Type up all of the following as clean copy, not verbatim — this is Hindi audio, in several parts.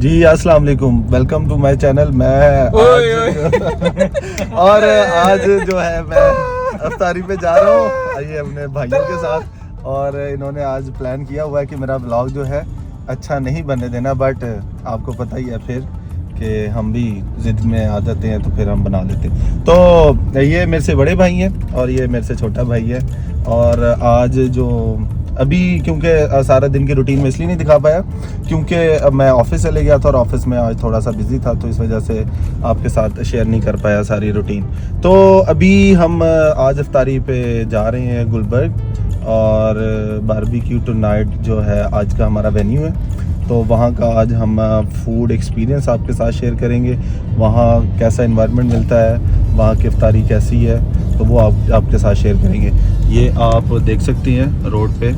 जी अस्सलाम वालेकुम, वेलकम टू माय चैनल। मैं और आज जो है मैं अफ्तारी पे जा रहा हूँ ये अपने भाइयों के साथ। और इन्होंने आज प्लान किया हुआ है कि मेरा व्लॉग जो है अच्छा नहीं बनने देना, बट आपको पता ही है फिर कि हम भी ज़िद में आ जाते हैं तो फिर हम बना लेते हैं। तो ये मेरे से बड़े भाई हैं और ये मेरे से छोटा भाई है। और आज जो अभी क्योंकि सारा दिन की रूटीन में इसलिए नहीं दिखा पाया क्योंकि मैं ऑफिस चले गया था और ऑफिस में आज थोड़ा सा बिजी था, तो इस वजह से आपके साथ शेयर नहीं कर पाया सारी रूटीन। तो अभी हम आज इफ्तारी पे जा रहे हैं गुलबर्ग, और बारबेक्यू टू नाइट जो है आज का हमारा वेन्यू है। तो वहाँ का आज हम फूड एक्सपीरियंस आपके साथ शेयर करेंगे, वहाँ कैसा इन्वायरमेंट मिलता है, वहाँ की इफ्तारी कैसी है, तो वो आपके साथ शेयर करेंगे। ये आप देख सकती हैं रोड पे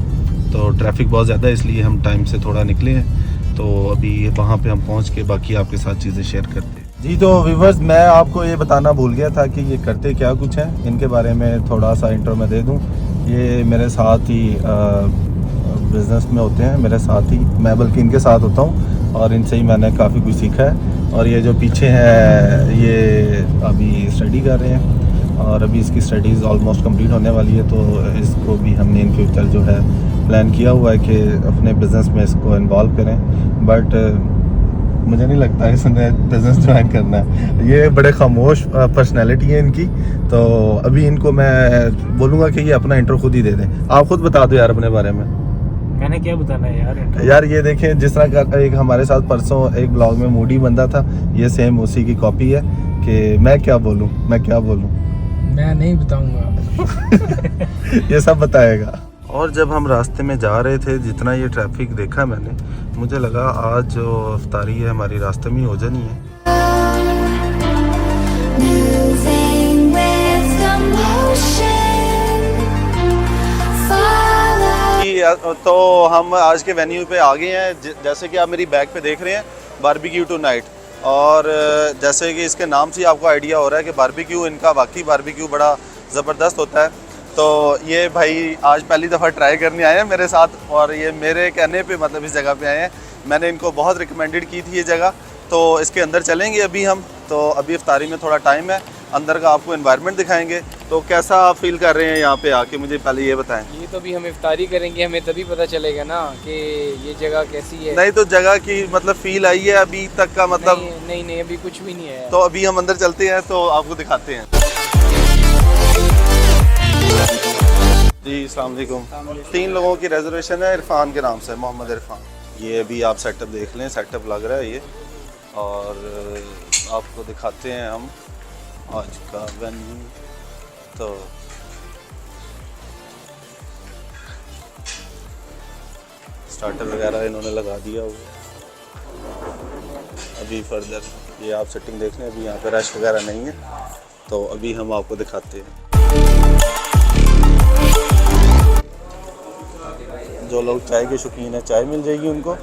तो ट्रैफिक बहुत ज़्यादा है, इसलिए हम टाइम से थोड़ा निकले हैं। तो अभी वहाँ पे हम पहुँच के बाकी आपके साथ चीज़ें शेयर करते हैं। जी तो व्यूवर्स, मैं आपको ये बताना भूल गया था कि ये करते क्या कुछ हैं, इनके बारे में थोड़ा सा इंट्रो में दे दूँ। ये मेरे साथ ही बिज़नेस में होते हैं, मेरे साथ ही, मैं बल्कि इनके साथ होता हूँ और इनसे ही मैंने काफ़ी कुछ सीखा है। और ये जो पीछे है ये अभी स्टडी कर रहे हैं और अभी इसकी स्टडीज़ ऑलमोस्ट कंप्लीट होने वाली है, तो इसको भी हमने इन फ्यूचर जो है प्लान किया हुआ है कि अपने बिज़नेस में इसको इन्वॉल्व करें। बट मुझे नहीं लगता इसने बिज़नेस ज्वाइन करना है। ये बड़े खामोश पर्सनैलिटी है इनकी, तो अभी इनको मैं बोलूँगा कि ये अपना इंट्रो खुद ही दे दें। आप खुद बता दो यार अपने बारे में। मैंने क्या बताना है यार ये देखें, जिस तरह का एक हमारे साथ परसों एक ब्लॉग में मूडी बंदा था, ये सेम उसी की कॉपी है कि मैं क्या बोलूँ। मैं नहीं बताऊंगा। ये सब बताएगा। और जब हम रास्ते में जा रहे थे, जितना ये ट्रैफिक देखा मैंने, मुझे लगा आज जो इफ्तारी है हमारी रास्ते में हो जानी है। तो हम आज के वेन्यू पे आ गए हैं। जैसे कि आप मेरी बैग पे देख रहे हैं, बारबेक्यू टू नाइट। और जैसे कि इसके नाम से आपको आइडिया हो रहा है कि बारबेक्यू, इनका वाकई बारबेक्यू बड़ा ज़बरदस्त होता है। तो ये भाई आज पहली दफ़ा ट्राई करने आए हैं मेरे साथ, और ये मेरे कहने पे मतलब इस जगह पे आए हैं। मैंने इनको बहुत रिकमेंडेड की थी ये जगह, तो इसके अंदर चलेंगे अभी हम। तो अभी इफ्तारी में थोड़ा टाइम है, अंदर का आपको एनवायरनमेंट दिखाएंगे। तो कैसा आप फील कर रहे हैं यहाँ पे आके, मुझे पहले ये बताएं। ये तो भी हम इफ्तारी करेंगे, हमें तभी पता चलेगा ना कि ये जगह कैसी है। नहीं तो जगह की मतलब फील आई है अभी तक का मतलब? नहीं अभी कुछ भी नहीं है। तो अभी हम अंदर चलते हैं तो आपको दिखाते हैं। जी अस्सलाम वालेकुम। 3 लोगों की रिजर्वेशन है इरफान के नाम से, मोहम्मद इरफान। ये अभी आप सेटअप देख लें, सेटअप लग रहा है ये। और आपको दिखाते हैं हम आज का वेन्यू। तो स्टार्टर वगैरह इन्होंने लगा दिया हुआ। अभी फर्दर ये आप सेटिंग देख लें, अभी यहाँ पे रश वगैरह नहीं है, तो अभी हम आपको दिखाते हैं। जो लोग चाय के शौकीन है, चाय मिल जाएगी उनको,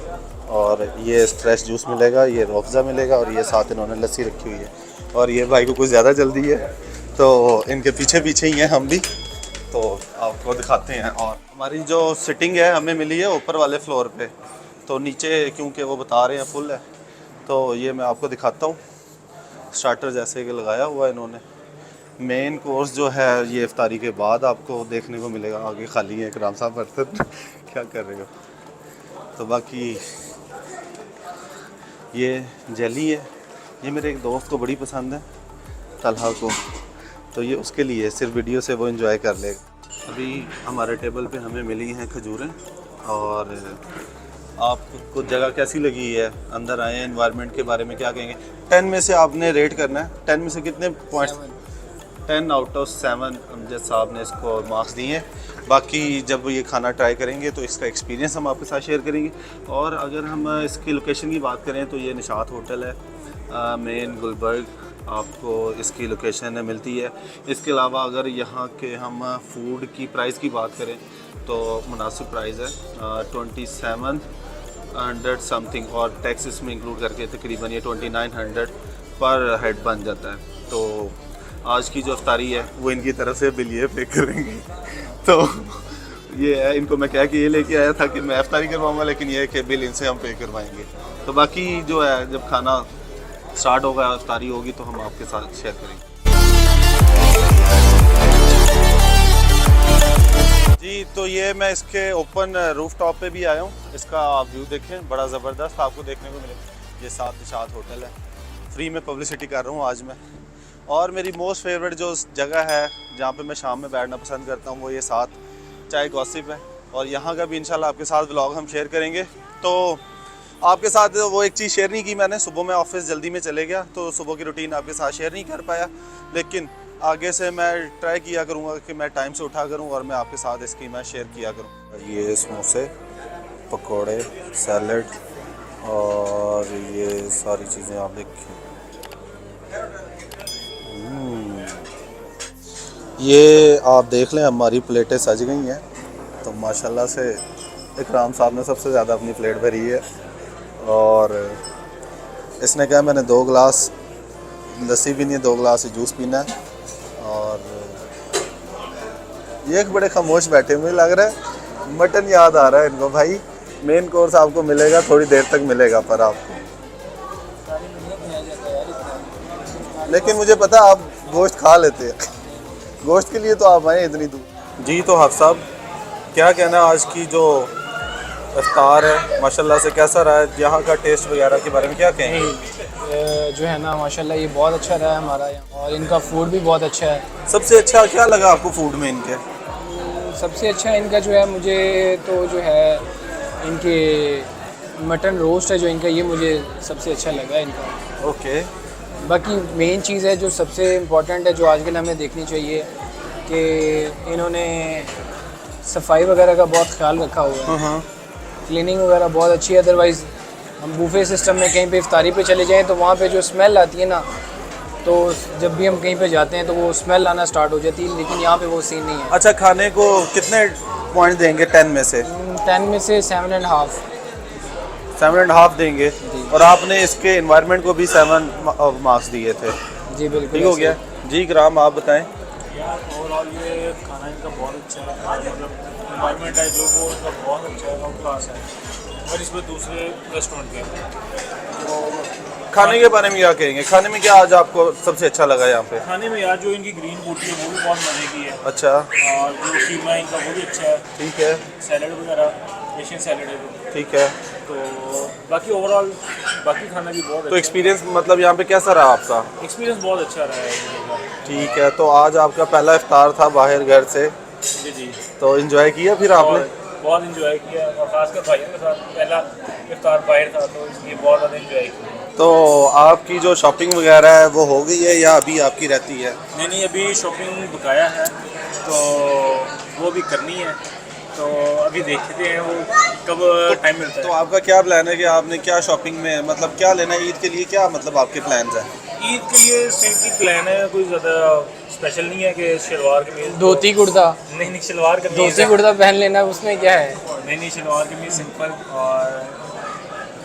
और ये फ्रेश जूस मिलेगा, ये रूअफ़ज़ा मिलेगा, और ये साथ इन्होंने लस्सी रखी हुई है। और ये भाई को कुछ ज़्यादा जल्दी है, तो इनके पीछे पीछे ही हैं हम भी, तो आपको दिखाते हैं। और हमारी जो सिटिंग है हमें मिली है ऊपर वाले फ्लोर पे, तो नीचे क्योंकि वो बता रहे हैं फुल है, तो ये मैं आपको दिखाता हूँ। स्टार्टर जैसे कि लगाया हुआ है इन्होंने। मेन कोर्स जो है ये इफ्तारी के बाद आपको देखने को मिलेगा। आगे खाली है इकराम साहब बर्तन क्या कर रहे हो। तो बाकी ये जेली है, ये मेरे एक दोस्त को बड़ी पसंद है, तलहा को, तो ये उसके लिए सिर्फ वीडियो से वो एंजॉय कर लेगा। अभी हमारे टेबल पे हमें मिली हैं खजूरें। और आपको जगह कैसी लगी है, अंदर आए हैं, एनवायरनमेंट के बारे में क्या कहेंगे? 10 में से आपने रेट करना है। 10 में से कितने पॉइंट्स? 10 आउट ऑफ 7 अमजद साहब ने इसको मार्क्स दिए हैं। बाकी जब ये खाना ट्राई करेंगे तो इसका एक्सपीरियंस हम आपके साथ शेयर करेंगे। और अगर हम इसकी लोकेशन की बात करें तो ये निशात होटल है, मेन गुलबर्ग, आपको इसकी लोकेशन मिलती है। इसके अलावा अगर यहाँ के हम फूड की प्राइस की बात करें तो मुनासिब प्राइस है, 2700 समथिंग, और टैक्स इसमें इंक्लूड करके तकरीबन ये 2900 पर हेड बन जाता है। तो आज की जो इफ्तारी है वो इनकी तरफ से बिल ये पे करेंगे। तो ये है, इनको मैं कह के ये लेके आया था कि मैं इफ्तारी करवाऊंगा, लेकिन ये है कि बिल इनसे हम पे करवाएंगे। तो बाकी जो है जब खाना स्टार्ट होगा, इफ्तारी होगी, तो हम आपके साथ शेयर करेंगे। जी, तो ये मैं इसके ओपन रूफ टॉप पे भी आया हूँ। इसका व्यू देखें, बड़ा ज़बरदस्त आपको देखने को मिलेगा। ये साथ निशात होटल है, फ्री में पब्लिसिटी कर रहा हूँ आज मैं। और मेरी मोस्ट फेवरेट जो जगह है जहाँ पे मैं शाम में बैठना पसंद करता हूँ, वो ये साथ चाय गॉसिप है। और यहाँ का भी इंशाल्लाह आपके साथ व्लॉग हम शेयर करेंगे। तो आपके साथ वो एक चीज़ शेयर नहीं की मैंने, सुबह मैं ऑफिस जल्दी में चले गया, तो सुबह की रूटीन आपके साथ शेयर नहीं कर पाया। लेकिन आगे से मैं ट्राई किया करूँगा कि मैं टाइम से उठा करूँ और मैं आपके साथ इसकी मैं शेयर किया करूँ। ये समोसे, पकोड़े, सैलड और ये सारी चीज़ें आप देखें। ये आप देख लें, हमारी प्लेटें सज गई हैं। तो माशाल्लाह से इकराम साहब ने सबसे ज़्यादा अपनी प्लेट भरी है। और इसने कहा मैंने 2 गिलास लस्सी पीनी है, 2 गिलास जूस पीना है। और ये एक बड़े खामोश बैठे हुए लग रहा है। मटन याद आ रहा है इनको। भाई मेन कोर्स आपको मिलेगा, थोड़ी देर तक मिलेगा पर आपको, लेकिन मुझे पता आप गोश्त खा लेते हैं। गोश्त के लिए तो आप आए इतनी दूर। जी, तो हाफ़ साहब क्या कहना आज की जो इफ्तार है माशाल्लाह से कैसा रहा है? यहाँ का टेस्ट वगैरह के बारे में क्या कहें? जो है ना माशाल्लाह ये बहुत अच्छा रहा है हमारा यहाँ, और इनका फूड भी बहुत अच्छा है। सबसे अच्छा क्या लगा आपको फूड में इनके? सबसे अच्छा इनका जो है, मुझे तो जो है इनके मटन रोस्ट है जो इनका, ये मुझे सबसे अच्छा लगा इनका। ओके। बाकी मेन चीज़ है जो सबसे इम्पोर्टेंट है, जो आजकल हमें देखनी चाहिए कि इन्होंने सफाई वगैरह का बहुत ख्याल रखा हुआ है। क्लीनिंग वगैरह बहुत अच्छी है। अदरवाइज़ हम बूफे सिस्टम में कहीं पे इफ्तारी पे चले जाएं तो वहाँ पे जो स्मेल आती है ना, तो जब भी हम कहीं पे जाते हैं तो वो स्मेल आना स्टार्ट हो जाती है, लेकिन यहाँ पे वो सीन नहीं है। अच्छा, खाने को कितने पॉइंट देंगे 10 में से? 10 में से 7.5। 7.5 देंगे। और आपने इसके एनवायरनमेंट को भी 7 मार्क्स दिए थे। जी बिल्कुल, ठीक हो गया। जी इकराम, आप बताएं। यार ओवरऑल ये खाना इनका बहुत अच्छा है, मतलब इन्वायरमेंट है जो वो इनका बहुत अच्छा है, टॉप क्लास है। और इसमें दूसरे रेस्टोरेंट के तो खाने के बारे में क्या कहेंगे? खाने में क्या आज आपको सबसे अच्छा लगा यहाँ पे? खाने में यार जो इनकी ग्रीन बूटी है वो भी बहुत मज़े की है। अच्छा। और जो कीमा है इनका वो भी अच्छा है। ठीक है। सैलड वगैरह एशियन सैलड है वो। ठीक है। तो बाकी ओवरऑल बाकी खाना भी बहुत तो अच्छा एक्सपीरियंस मतलब यहाँ पे कैसा रहा आपका? है। एक्सपीरियंस बहुत अच्छा रहा है। ठीक है। तो आज आपका पहला इफ्तार था बाहर घर से, जी जी, तो एंजॉय किया फिर आपने? बहुत इंजॉय किया, और खासकर भाइयों के साथ पहला इफ्तार बाहर था तो इसलिए बहुत ज़्यादा इंजॉय किया। तो आपकी जो शॉपिंग वगैरह है वो हो गई है या अभी आपकी रहती है? नहीं, अभी शॉपिंग बकाया है तो वो भी करनी है, तो अभी देखते हैं वो कब टाइम मिलता है। तो आपका क्या प्लान है कि आपने क्या शॉपिंग में मतलब क्या लेना है ईद के लिए? क्या मतलब आपके प्लान्स हैं? ईद के लिए सिंपल प्लान है, कोई ज़्यादा स्पेशल नहीं है कि शलवार कमीज धोती कुर्ता, नहीं शलवार कमीज धोती कुर्ता पहन लेना, उसमें क्या है। नहीं शलवार कमीज सिंपल, और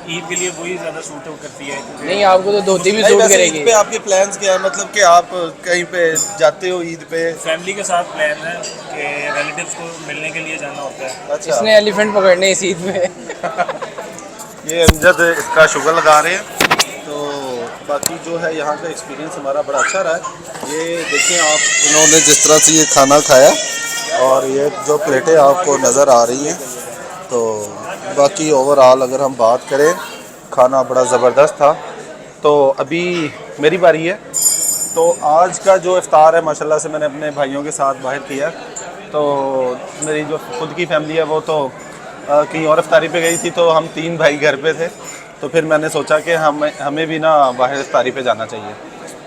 ईद के लिए वही ज़्यादा सूट करती है। नहीं, आपको तो धोती भी नहीं, सूट वैसे करेगी। ईद पे आपके प्लान्स क्या है? मतलब कि आप कहीं पे जाते हो ईद पे? फैमिली के साथ प्लान है कि रिलेटिव्स को मिलने के लिए जाना होता है। अच्छा। इसने एलिफेंट पकड़ने इस ईद में। ये अमजद इसका शुगर लगा रहे हैं। तो बाकी जो है यहाँ का एक्सपीरियंस हमारा बड़ा अच्छा रहा है। ये देखिए आप, इन्होंने जिस तरह से ये खाना खाया और ये जो प्लेटें आपको नज़र आ रही हैं, तो बाकी ओवरऑल अगर हम बात करें, खाना बड़ा ज़बरदस्त था। तो अभी मेरी बारी है। तो आज का जो इफ्तार है माशाल्लाह से मैंने अपने भाइयों के साथ बाहर किया। तो मेरी जो खुद की फैमिली है वो तो कहीं और इफ्तारी पे गई थी, तो हम 3 भाई घर पे थे। तो फिर मैंने सोचा कि हमें भी ना बाहर इफ्तारी पे जाना चाहिए,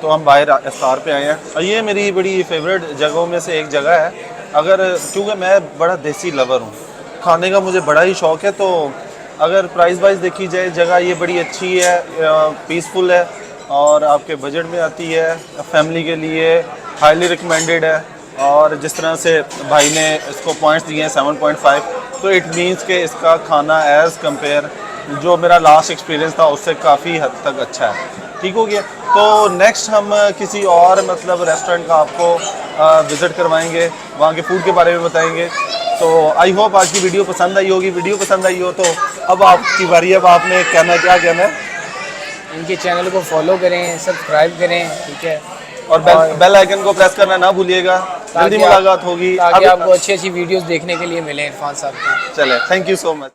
तो हम बाहर इफ्तार पे आए हैं। और ये मेरी बड़ी फेवरेट जगहों में से एक जगह है। अगर क्योंकि मैं बड़ा देसी लवर हूँ, खाने का मुझे बड़ा ही शौक़ है, तो अगर प्राइस वाइज देखी जाए जगह ये बड़ी अच्छी है, पीसफुल है और आपके बजट में आती है, फैमिली के लिए हाईली रिकमेंडेड है। और जिस तरह से भाई ने इसको पॉइंट्स दिए हैं 7.5, तो इट मीन्स कि इसका खाना एज़ कंपेयर जो मेरा लास्ट एक्सपीरियंस था उससे काफ़ी हद तक अच्छा है। ठीक हो गया। तो नेक्स्ट हम किसी और मतलब रेस्टोरेंट का आपको विज़िट करवाएंगे, वहाँ के फूड के बारे में बताएंगे। तो आई होप आज की वीडियो पसंद आई होगी। वीडियो पसंद आई हो तो अब आपकी बारी है, अब आपने कहना है, क्या कहना है? इनके चैनल को फॉलो करें, सब्सक्राइब करें, ठीक है, और बेल आइकन को प्रेस करना ना भूलिएगा। जल्दी मुलाकात होगी ताकि आपको अच्छी अच्छी वीडियोस देखने के लिए मिले इरफान साहब की। चले, थैंक यू सो मच।